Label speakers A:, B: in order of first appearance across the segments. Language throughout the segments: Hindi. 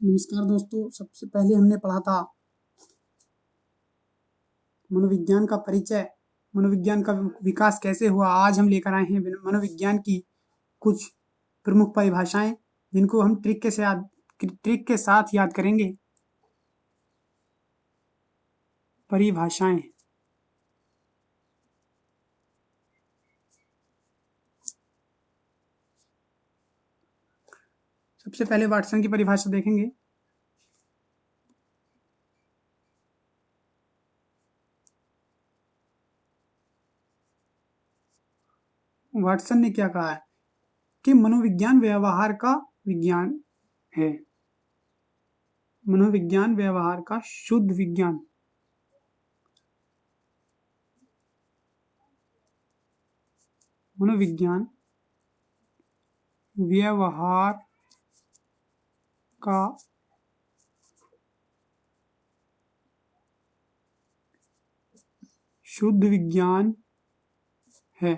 A: नमस्कार दोस्तों, सबसे पहले हमने पढ़ा था मनोविज्ञान का परिचय, मनोविज्ञान का विकास कैसे हुआ। आज हम लेकर आए हैं मनोविज्ञान की कुछ प्रमुख परिभाषाएं, जिनको हम ट्रिक के साथ याद करेंगे। परिभाषाएं। सबसे पहले वाटसन की परिभाषा देखेंगे। वाटसन ने क्या कहा है कि मनोविज्ञान व्यवहार का विज्ञान है। मनोविज्ञान व्यवहार का शुद्ध विज्ञान। मनोविज्ञान व्यवहार का शुद्ध विज्ञान है।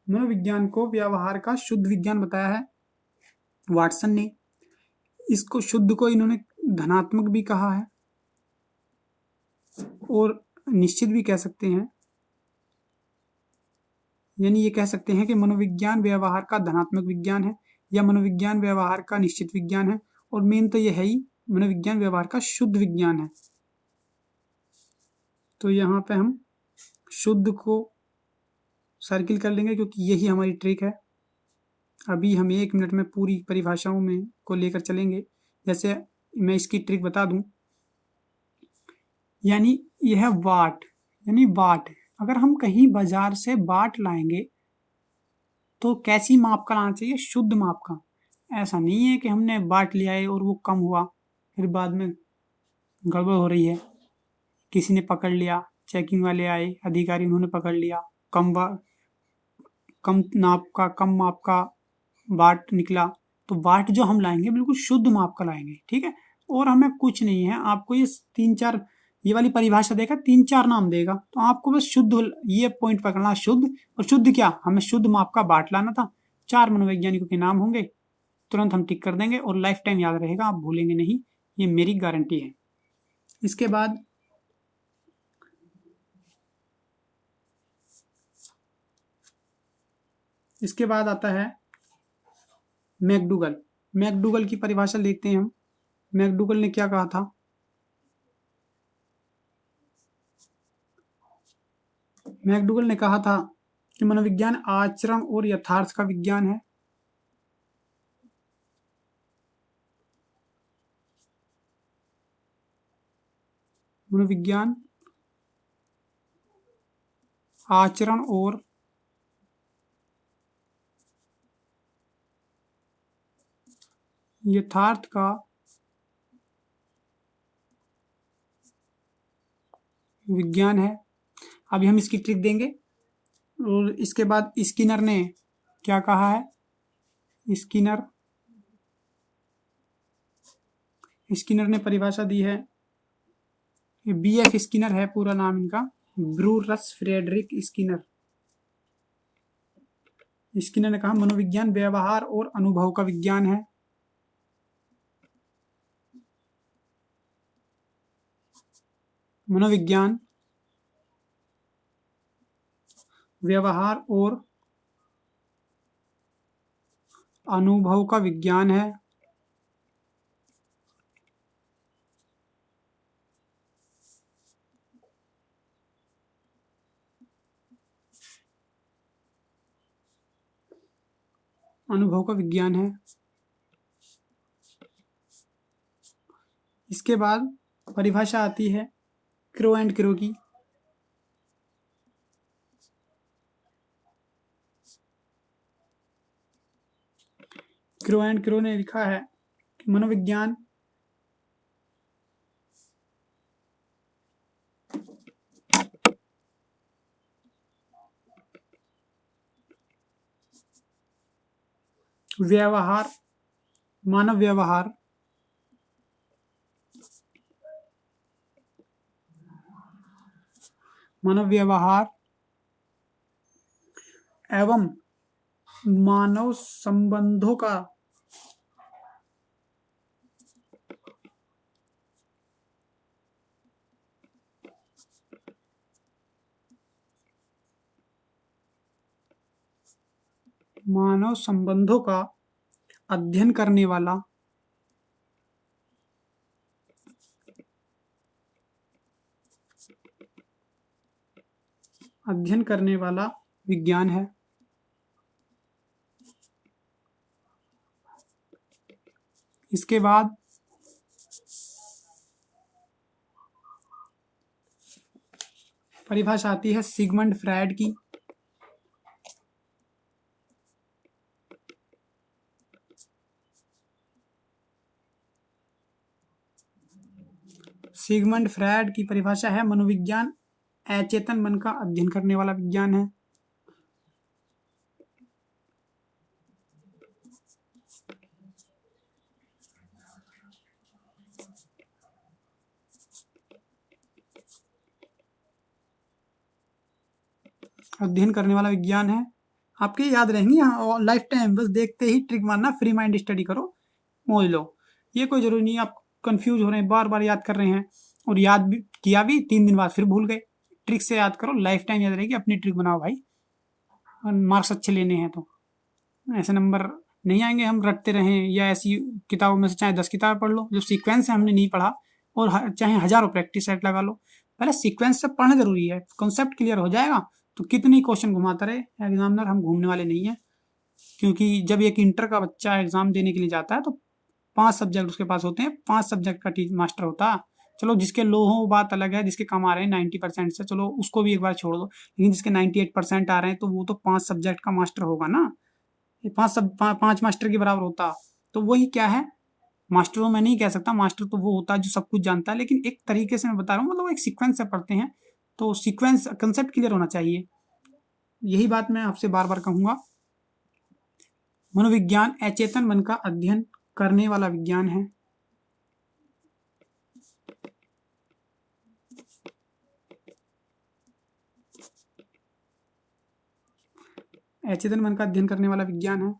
A: मनोविज्ञान को व्यवहार का शुद्ध विज्ञान बताया है वाटसन ने। इसको शुद्ध को इन्होंने धनात्मक भी कहा है और निश्चित भी कह सकते हैं। यानी ये कह सकते हैं कि मनोविज्ञान व्यवहार का धनात्मक विज्ञान है या मनोविज्ञान व्यवहार का निश्चित विज्ञान है, और मेन तो यह है ही मनोविज्ञान व्यवहार का शुद्ध विज्ञान है। तो यहाँ पे हम शुद्ध को सर्किल कर लेंगे क्योंकि यही हमारी ट्रिक है। अभी हम 1 मिनट में पूरी परिभाषाओं में को लेकर चलेंगे। जैसे मैं इसकी ट्रिक बता दूं, यानी यह वाट, यानी वाट, अगर हम कहीं बाजार से वाट लाएंगे तो कैसी माप का लाना चाहिए? शुद्ध माप का। ऐसा नहीं है कि हमने वाट लिया है और वो कम हुआ, फिर बाद में गड़बड़ हो रही है, किसी ने पकड़ लिया, चेकिंग वाले आए अधिकारी, उन्होंने पकड़ लिया, कम माप का वाट निकला। तो वाट जो हम लाएंगे बिल्कुल शुद्ध माप का लाएंगे, ठीक है। और हमें कुछ नहीं है, आपको ये 3-4 ये वाली परिभाषा देगा, 3-4 नाम देगा, तो आपको बस शुद्ध ये पॉइंट पकड़ना, शुद्ध। और शुद्ध क्या, हमें शुद्ध माप का वाट लाना था। 4 मनोवैज्ञानिकों के नाम होंगे, तुरंत हम टिक कर देंगे और लाइफ टाइम याद रहेगा, आप भूलेंगे नहीं, ये मेरी गारंटी है। इसके बाद आता है मैकडूगल। मैकडूगल की परिभाषा देखते हैं हम। मैकडूगल ने क्या कहा था? मैकडूगल ने कहा था कि मनोविज्ञान आचरण और यथार्थ का विज्ञान है। मनोविज्ञान आचरण और यथार्थ का विज्ञान है। अभी हम इसकी ट्रिक देंगे। और इसके बाद स्किनर ने क्या कहा है? स्किनर ने परिभाषा दी है, BF स्किनर है पूरा नाम इनका, ब्रूरस फ्रेडरिक स्किनर। स्किनर ने कहा मनोविज्ञान व्यवहार और अनुभव का विज्ञान है। मनोविज्ञान व्यवहार और अनुभव का विज्ञान है। अनुभव का विज्ञान है। इसके बाद परिभाषा आती है क्रो एंड क्रो की। क्रो एंड क्रो ने लिखा है कि मनोविज्ञान व्यवहार, मानव व्यवहार एवं मानव संबंधों का अध्ययन करने वाला विज्ञान है। इसके बाद परिभाषा आती है सिगमंड फ्रायड की। सिगमंड फ्रायड की परिभाषा है मनोविज्ञान अचेतन मन का अध्ययन करने वाला विज्ञान है। अध्ययन करने वाला विज्ञान है। आपके याद रहेंगी लाइफ टाइम, बस देखते ही ट्रिक मारना, फ्री माइंड स्टडी करो, मौज लो। ये कोई जरूरी नहीं आप कंफ्यूज हो रहे हैं, बार बार याद कर रहे हैं और याद भी किया भी 3 दिन बाद फिर भूल गए। ट्रिक से याद करो, लाइफ टाइम याद रहेगी। अपनी ट्रिक बनाओ भाई, मार्क्स अच्छे लेने हैं तो। ऐसे नंबर नहीं आएंगे हम रटते रहें, या ऐसी किताबों में से चाहे 10 किताबें पढ़ लो, जो सीक्वेंस है हमने नहीं पढ़ा, और चाहे हजारों प्रैक्टिस सेट लगा लो, पहले सीक्वेंस से पढ़ना जरूरी है। कॉन्सेप्ट क्लियर हो जाएगा तो कितनी क्वेश्चन घुमाता रहे एग्जामिनर, हम घूमने वाले नहीं है। क्योंकि जब एक इंटर का बच्चा एग्जाम देने के लिए जाता है तो 5 सब्जेक्ट उसके पास होते हैं, 5 सब्जेक्ट का मास्टर होता है। चलो जिसके लो हो वो बात अलग है, जिसके कम आ रहे हैं 90% से, चलो उसको भी एक बार छोड़ दो, लेकिन जिसके 98% आ रहे हैं तो वो तो 5 सब्जेक्ट का मास्टर होगा ना। ये 5 मास्टर के बराबर होता। तो वही क्या है, मास्टर तो मैं नहीं कह सकता, मास्टर तो वो होता है जो सब कुछ जानता है, लेकिन एक तरीके से मैं बता रहा हूँ, मतलब एक सीक्वेंस से पढ़ते हैं तो सीक्वेंस कंसेप्ट क्लियर होना चाहिए। यही बात मैं आपसे बार बार कहूंगा। मनोविज्ञान अचेतन मन का अध्ययन करने वाला विज्ञान है। अचेतन मन का अध्ययन करने वाला विज्ञान है।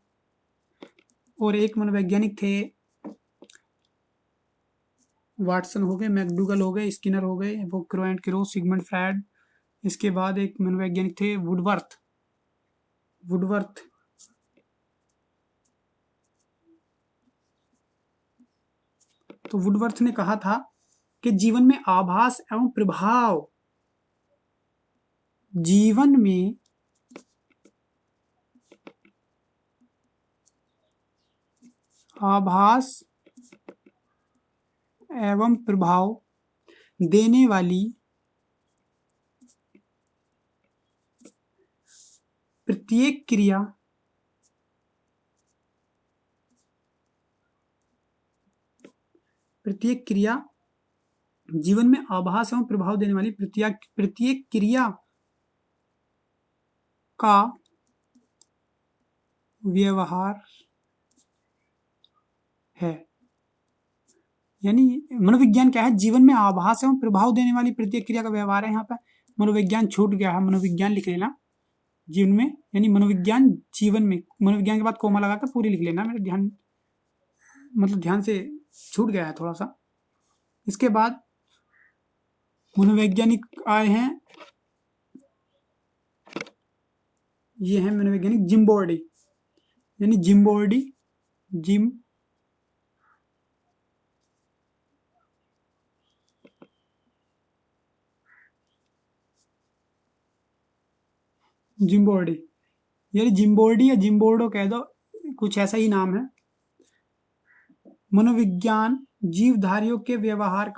A: और एक मनोवैज्ञानिक थे, वाटसन हो गए, मैकडूगल हो गए, स्किनर हो गए, वो Crow and Crow, Sigmund Freud. इसके बाद एक मनोवैज्ञानिक थे वुडवर्थ। तो वुडवर्थ ने कहा था कि जीवन में आभास एवं प्रभाव, जीवन में आभास एवं प्रभाव देने वाली प्रत्येक क्रिया जीवन में आभास एवं प्रभाव देने वाली प्रत्येक क्रिया का व्यवहार है। यानी मनोविज्ञान क्या है, जीवन में आभास एवं प्रभाव देने वाली प्रत्येक क्रिया का व्यवहार है। यहाँ पे मनोविज्ञान छूट गया है, मनोविज्ञान लिख लेना जीवन में, यानी मनोविज्ञान जीवन में, मनोविज्ञान के बाद कोमा लगाकर पूरी लिख लेना, मेरे ध्यान मतलब ध्यान से छूट गया है थोड़ा सा। इसके बाद मनोवैज्ञानिक आए हैं, ये है मनोवैज्ञानिक जिम्बोर्डी, यानी जिम्बोर्डी यानी जिम्बोर्डी या जिम्बोर्डो कह दो, कुछ ऐसा ही नाम है। मनोविज्ञान जीवधारियों के व्यवहार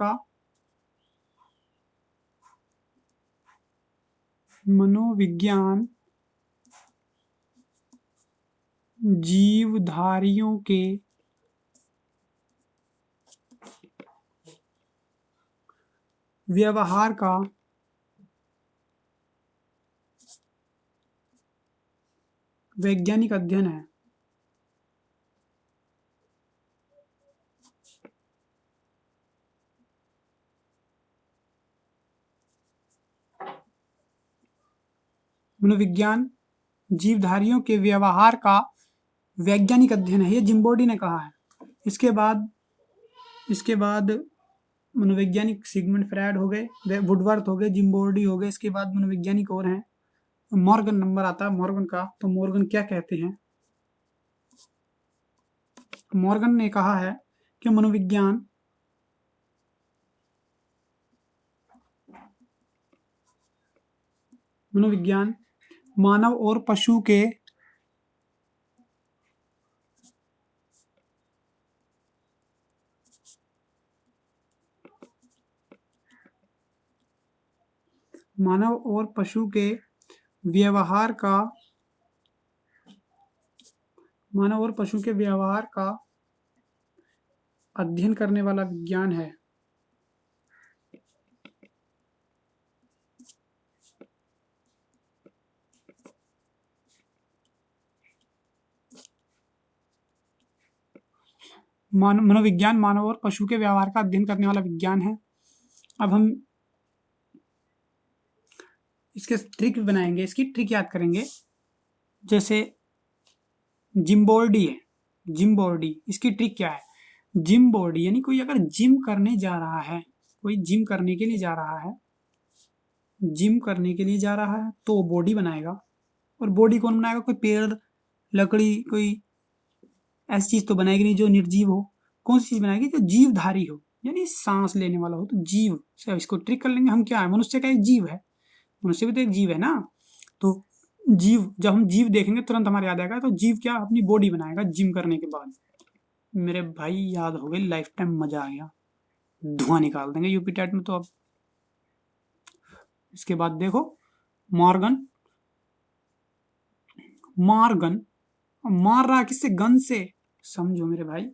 A: का वैज्ञानिक अध्ययन है। मनोविज्ञान जीवधारियों के व्यवहार का वैज्ञानिक अध्ययन है, ये जिम्बोर्डी ने कहा है। इसके बाद मनोवैज्ञानिक सिगमंड फ्रायड हो गए, वुडवर्थ हो गए, जिम्बोर्डी हो गए। इसके बाद मनोवैज्ञानिक और हैं, मॉर्गन नंबर आता है मॉर्गन का। तो मॉर्गन क्या कहते हैं? मॉर्गन ने कहा है कि मनोविज्ञान मानव और पशु के व्यवहार का अध्ययन करने वाला विज्ञान है। मनोविज्ञान मानव और पशु के व्यवहार का अध्ययन करने वाला विज्ञान है। अब हम इसके ट्रिक बनाएंगे, इसकी ट्रिक याद करेंगे। जैसे जिम्बोर्डी है, जिम्बोर्डी, इसकी ट्रिक क्या है? जिम्बोर्डी यानी कोई अगर जिम करने जा रहा है, कोई जिम करने के लिए जा रहा है तो बॉडी बनाएगा। और बॉडी कौन बनाएगा? कोई पेड़, लकड़ी, कोई ऐसी चीज तो बनाएगी नहीं जो निर्जीव हो। कौन सी चीज बनाएगी? जो जीवधारी हो, यानी सांस लेने वाला हो। तो जीव से इसको ट्रिक कर लेंगे हम। क्या है? मनुष्य का एक जीव है, मनुष्य भी तो एक जीव है ना। तो जीव, जब हम जीव देखेंगे तुरंत हमारे याद आएगा। तो जीव क्या? अपनी बॉडी बनाएगा जिम करने के बाद। मेरे भाई याद हो गई, लाइफ टाइम मजा आ गया, धुआं निकाल देंगे यूपी टेट में तो अब। इसके बाद देखो मॉर्गन मार रहा किससे? गन से। समझो मेरे भाई,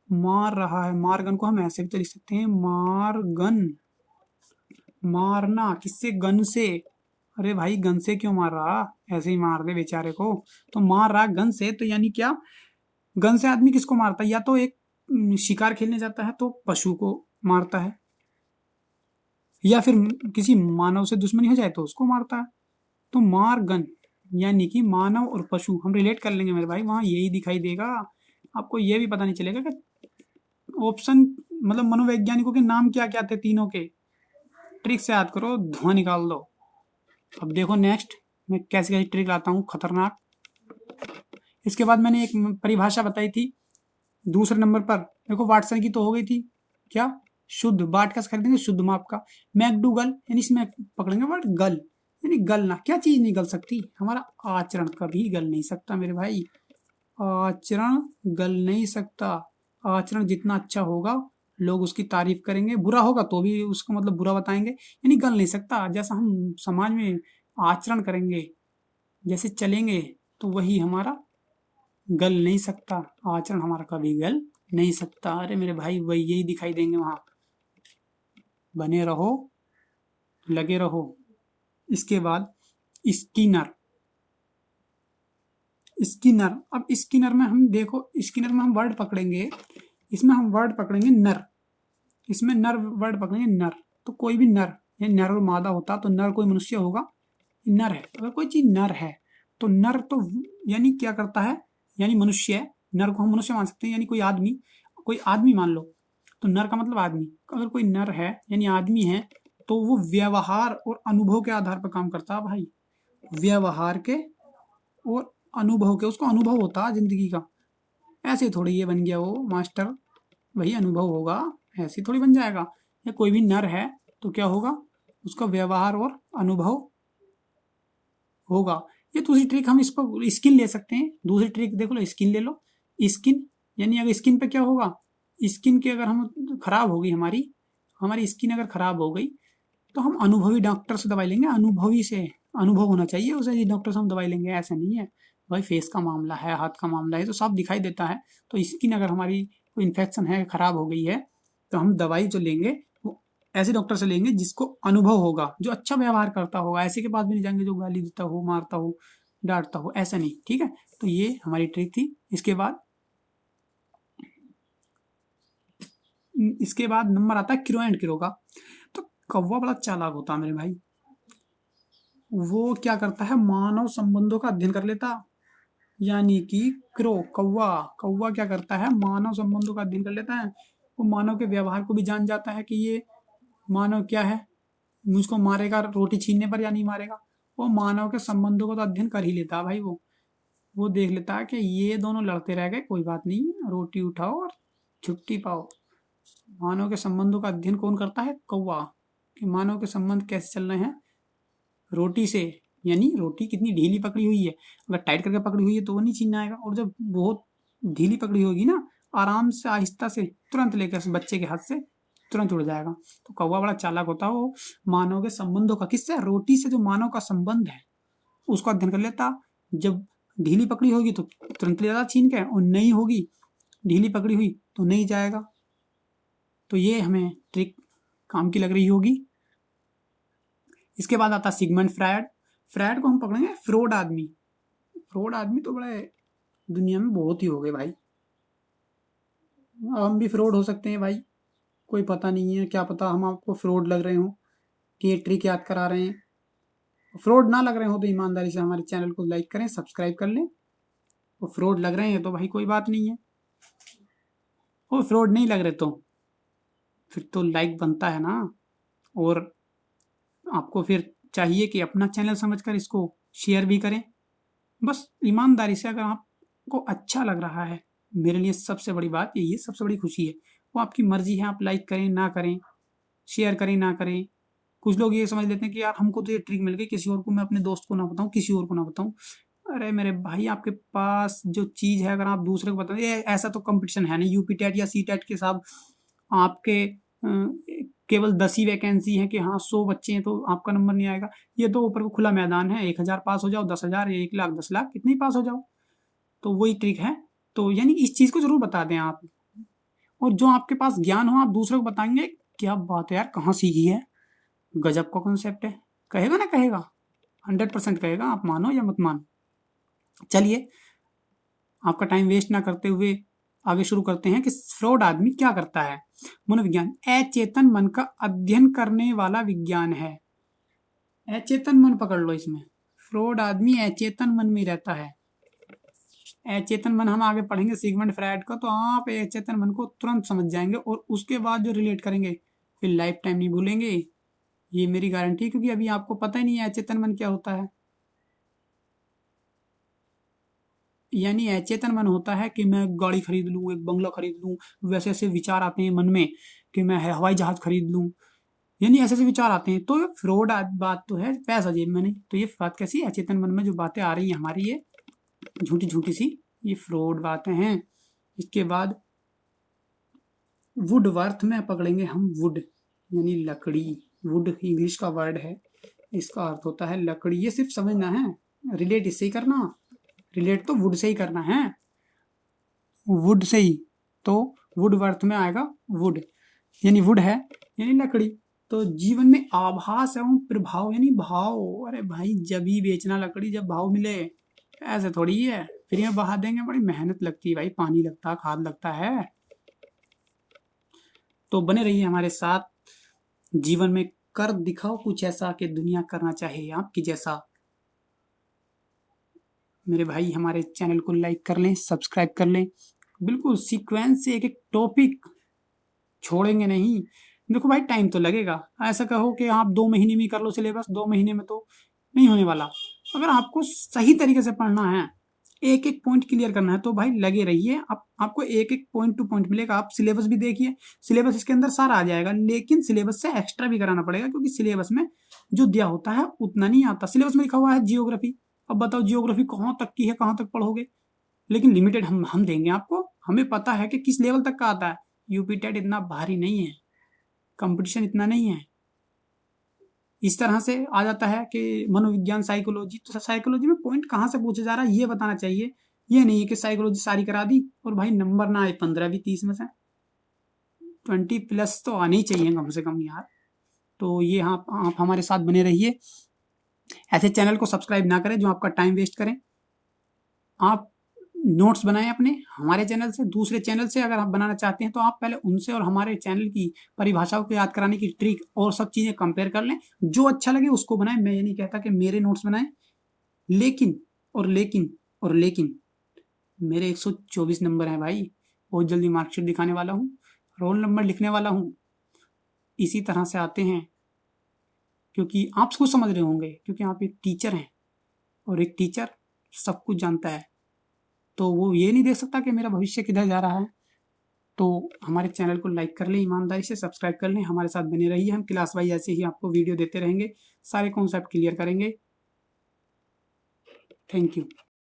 A: मार रहा है। मारगन को हम ऐसे भी तो लिख सकते हैं, मारगन। मारना किससे? गन से। अरे भाई गन से क्यों मार रहा? ऐसे ही मार दे बेचारे को। तो मार रहा गन से, तो यानी क्या? गन से आदमी किसको मारता है? या तो एक शिकार खेलने जाता है तो पशु को मारता है, या फिर किसी मानव से दुश्मनी हो जाए तो उसको मारता है। तो मार गन यानी कि मानव और पशु हम रिलेट कर लेंगे मेरे भाई, वहां यही दिखाई देगा। आपको ये भी पता नहीं चलेगा कि ऑप्शन मतलब मनोवैज्ञानिकों के नाम क्या क्या थे तीनों के। ट्रिक से याद करो, धुआं निकाल दो। अब देखो नेक्स्ट मैं कैसी कैसी ट्रिक लाता हूँ खतरनाक। इसके बाद मैंने एक परिभाषा बताई थी दूसरे नंबर पर। देखो वाटसन की तो हो गई थी, क्या? शुद्ध। बाट का खरीदेंगे शुद्ध माप का। मैकडूगल यानी इसमें पकड़ेंगे वर्ड गल, यानी गलना। क्या चीज नहीं गल सकती? हमारा आचरण कभी गल नहीं सकता मेरे भाई। आचरण गल नहीं सकता। आचरण जितना अच्छा होगा लोग उसकी तारीफ करेंगे, बुरा होगा तो भी उसको मतलब बुरा बताएंगे, यानी गल नहीं सकता। जैसा हम समाज में आचरण करेंगे, जैसे चलेंगे, तो वही हमारा गल नहीं सकता। आचरण हमारा कभी गल नहीं सकता। अरे मेरे भाई वही यही दिखाई देंगे वहां। बने रहो, लगे रहो। इसके बाद स्किनर। अब स्किनर में हम देखो, स्किनर में हम वर्ड पकड़ेंगे, इसमें हम वर्ड पकड़ेंगे नर। इसमें नर वर्ड पकड़ेंगे नर। तो कोई भी नर, ये नर और मादा होता तो नर कोई मनुष्य होगा, नर है। अगर कोई चीज नर है तो नर तो यानी क्या करता है? यानी मनुष्य है। नर को हम मनुष्य मान सकते हैं, यानी कोई आदमी मान लो। तो नर का मतलब आदमी। अगर कोई नर है यानी आदमी है तो वो व्यवहार और अनुभव के आधार पर काम करता है भाई। व्यवहार के और अनुभव के, उसको अनुभव होता है जिंदगी का। ऐसे थोड़ी ये बन गया वो मास्टर, वही अनुभव होगा, ऐसे थोड़ी बन जाएगा। या कोई भी नर है तो क्या होगा? उसका व्यवहार और अनुभव होगा। ये दूसरी ट्रिक हम इस पर स्किन ले सकते हैं। दूसरी ट्रिक देखो लो, स्किन ले लो। स्किन यानी अगर स्किन पे क्या होगा? स्किन की अगर हम खराब हो गई, हमारी स्किन अगर खराब हो गई तो हम अनुभवी डॉक्टर से दवाई लेंगे। अनुभवी से अनुभव होना चाहिए उसे, डॉक्टर से हम दवाई लेंगे ऐसा नहीं है भाई। फेस का मामला है, हाथ का मामला है, तो सब दिखाई देता है। तो स्किन अगर हमारी कोई इन्फेक्शन है, खराब हो गई है, तो हम दवाई जो लेंगे वो ऐसे डॉक्टर से लेंगे जिसको अनुभव होगा, जो अच्छा व्यवहार करता होगा। ऐसे के पास भी नहीं जाएंगे जो गाली देता हो, मारता हो, डांटता हो, ऐसा नहीं। ठीक है, तो ये हमारी ट्रिक थी। इसके बाद नंबर आता है क्रो एंड क्रो का। तो कौवा बड़ा चालाक होता है मेरे भाई। वो क्या करता है, मानव संबंधों का अध्ययन कर लेता। यानी कि कौवा कौवा क्या करता है, मानव संबंधों का अध्ययन कर लेता है। वो मानव के व्यवहार को भी जान जाता है कि ये मानव क्या है, मुझको मारेगा रोटी छीनने पर या नहीं मारेगा। वो मानव के संबंधों को तो अध्ययन कर ही लेता है भाई। वो देख लेता है कि ये दोनों लड़ते रह गए, कोई बात नहीं, रोटी उठाओ और छुट्टी पाओ। मानव के संबंधों का अध्ययन कौन करता है, कौवा। कि मानव के संबंध कैसे चल रहे हैं रोटी से, यानी रोटी कितनी ढीली पकड़ी हुई है। अगर टाइट करके पकड़ी हुई है तो वो नहीं छीनना आएगा, और जब बहुत ढीली पकड़ी होगी ना, आराम से आहिस्ता से तुरंत लेकर बच्चे के हाथ से तुरंत उड़ जाएगा। तो कौवा बड़ा चालाक होता है। वो मानव के संबंधों का, किससे, रोटी से जो मानव का संबंध है उसको अध्ययन कर लेता। जब ढीली पकड़ी होगी तो तुरंत ले जाता छीन के, और नहीं होगी ढीली पकड़ी हुई तो नहीं जाएगा। तो ये हमें ट्रिक काम की लग रही होगी। इसके बाद आता सिगमंड फ्रायड। फ्रायड को हम पकड़ेंगे फ्रॉड आदमी। फ्रॉड आदमी तो बड़े दुनिया में बहुत ही हो गए भाई। हम भी फ्रॉड हो सकते हैं भाई, कोई पता नहीं है, क्या पता हम आपको फ्रॉड लग रहे हो कि ये ट्रिक याद करा रहे हैं। फ्रॉड ना लग रहे हो तो ईमानदारी से हमारे चैनल को लाइक करें, सब्सक्राइब कर लें। वो फ्रॉड लग रहे हैं तो भाई कोई बात नहीं है, वो फ्रॉड नहीं लग रहे तो फिर तो लाइक बनता है ना। और आपको फिर चाहिए कि अपना चैनल समझकर इसको शेयर भी करें। बस ईमानदारी से, अगर आपको अच्छा लग रहा है, मेरे लिए सबसे बड़ी बात यही है, सबसे बड़ी खुशी है। वो आपकी मर्जी है, आप लाइक करें ना करें, शेयर करें ना करें। कुछ लोग ये समझ लेते हैं कि यार हमको तो ये ट्रिक मिल गई, किसी और को, मैं अपने दोस्त को ना बताऊं, किसी और को ना बताऊं। अरे मेरे भाई, आपके पास जो चीज़ है अगर आप दूसरे को बताओ, ये ऐसा तो कंपटीशन है नहीं यूपी टेट या सी टेट के साथ आपके केवल 10 ही वैकेंसी है कि हाँ 100 बच्चे हैं तो आपका नंबर नहीं आएगा। ये तो ऊपर को खुला मैदान है, 1000 पास हो जाओ, 10,000 या 1 लाख 10 लाख कितने ही पास हो जाओ। तो वही ट्रिक है। तो यानी इस चीज़ को जरूर बता दें आप, और जो आपके पास ज्ञान हो आप दूसरे को बताएंगे, क्या बात है यार, कहाँ सीखी है, गजब का कॉन्सेप्ट है। कहेगा ना, कहेगा 100% कहेगा, आप मानो या मत मानो। चलिए, आपका टाइम वेस्ट ना करते हुए आगे शुरू करते हैं कि फ्रॉड आदमी क्या करता है। मनोविज्ञान अचेतन मन का अध्ययन करने वाला विज्ञान है। अचेतन मन पकड़ लो इसमें, फ्रॉड आदमी अचेतन मन में रहता है। अचेतन मन हम आगे पढ़ेंगे सिगमंड फ्रायड का, तो आप अचेतन मन को तुरंत समझ जाएंगे, और उसके बाद जो रिलेट करेंगे फिर लाइफ टाइम नहीं भूलेंगे, ये मेरी गारंटी है। क्योंकि अभी आपको पता ही नहीं है अचेतन मन क्या होता है। यानी अचेतन मन होता है कि मैं गाड़ी खरीद लूँ, एक बंगला खरीद लूँ, वैसे ऐसे विचार आते हैं मन में कि मैं हवाई जहाज खरीद लूँ, यानी ऐसे ऐसे विचार आते हैं। तो ये फ्रॉड बात तो है, पैसा जेब में नहीं। तो ये बात कैसी है, अचेतन मन में जो बातें आ रही हैं हमारी, ये झूठी झूठी सी, ये फ्रॉड बातें हैं। इसके बाद वुड वर्थ में पकड़ेंगे हम, वुड यानी लकड़ी। वुड इंग्लिश का वर्ड है, इसका अर्थ होता है लकड़ी। ये सिर्फ समझना है, रिलेट इससे ही करना, रिलेट तो वुड से ही करना है, वुड से ही। तो वुड वर्थ में आएगा वुड, यानी वुड है यानी लकड़ी। तो जीवन में आभास एवं प्रभाव यानी भाव। अरे भाई, जब ही बेचना लकड़ी जब भाव मिले, ऐसे थोड़ी है फ्री में बहा देंगे, बड़ी मेहनत लगती है भाई, पानी लगता है, खाद लगता है। तो बने रहिए हमारे साथ, जीवन में कर दिखाओ कुछ ऐसा कि दुनिया करना चाहे आपकी जैसा। मेरे भाई, हमारे चैनल को लाइक कर लें, सब्सक्राइब कर लें। बिल्कुल सीक्वेंस से एक एक टॉपिक छोड़ेंगे नहीं। देखो भाई, टाइम तो लगेगा, ऐसा कहो कि आप 2 महीने में कर लो सिलेबस, 2 महीने में तो नहीं होने वाला। अगर आपको सही तरीके से पढ़ना है, एक एक पॉइंट क्लियर करना है, तो भाई लगे रहिए। आपको एक एक पॉइंट टू पॉइंट मिलेगा। आप सिलेबस भी देखिए, सिलेबस इसके अंदर सारा आ जाएगा, लेकिन सिलेबस से एक्स्ट्रा भी कराना पड़ेगा, क्योंकि सिलेबस में जो दिया होता है उतना नहीं आता। सिलेबस में लिखा हुआ है जियोग्राफी, अब बताओ जियोग्राफी कहाँ तक की है, कहाँ तक पढ़ोगे। लेकिन लिमिटेड हम देंगे आपको, हमें पता है कि किस लेवल तक का आता है। यूपी टेट इतना भारी नहीं है, कंपटीशन इतना नहीं है। इस तरह से आ जाता है कि मनोविज्ञान साइकोलॉजी, तो साइकोलॉजी में पॉइंट कहाँ से पूछा जा रहा है ये बताना चाहिए। ये नहीं है कि साइकोलॉजी सारी करा दी और भाई नंबर ना आए 15-20 में से, 20+ तो आने ही चाहिए कम से कम यार। तो ये आप हमारे साथ बने रहिए। ऐसे चैनल को सब्सक्राइब ना करें जो आपका टाइम वेस्ट करें। आप नोट्स बनाएं अपने हमारे चैनल से। दूसरे चैनल से अगर आप बनाना चाहते हैं तो आप पहले उनसे और हमारे चैनल की परिभाषाओं को याद कराने की ट्रिक और सब चीज़ें कंपेयर कर लें, जो अच्छा लगे उसको बनाएं। मैं ये नहीं कहता कि मेरे नोट्स बनाएं, लेकिन मेरे 124 नंबर हैं भाई, बहुत जल्दी मार्कशीट दिखाने वाला हूँ, रोल नंबर लिखने वाला हूँ। इसी तरह से आते हैं, क्योंकि आप खुद समझ रहे होंगे, क्योंकि आप एक टीचर हैं और एक टीचर सब कुछ जानता है, तो वो ये नहीं देख सकता कि मेरा भविष्य किधर जा रहा है। तो हमारे चैनल को लाइक कर लें, ईमानदारी से सब्सक्राइब कर लें, हमारे साथ बने रहिए। हम क्लास वाइज ऐसे ही आपको वीडियो देते रहेंगे, सारे कॉन्सेप्ट क्लियर करेंगे। Thank you.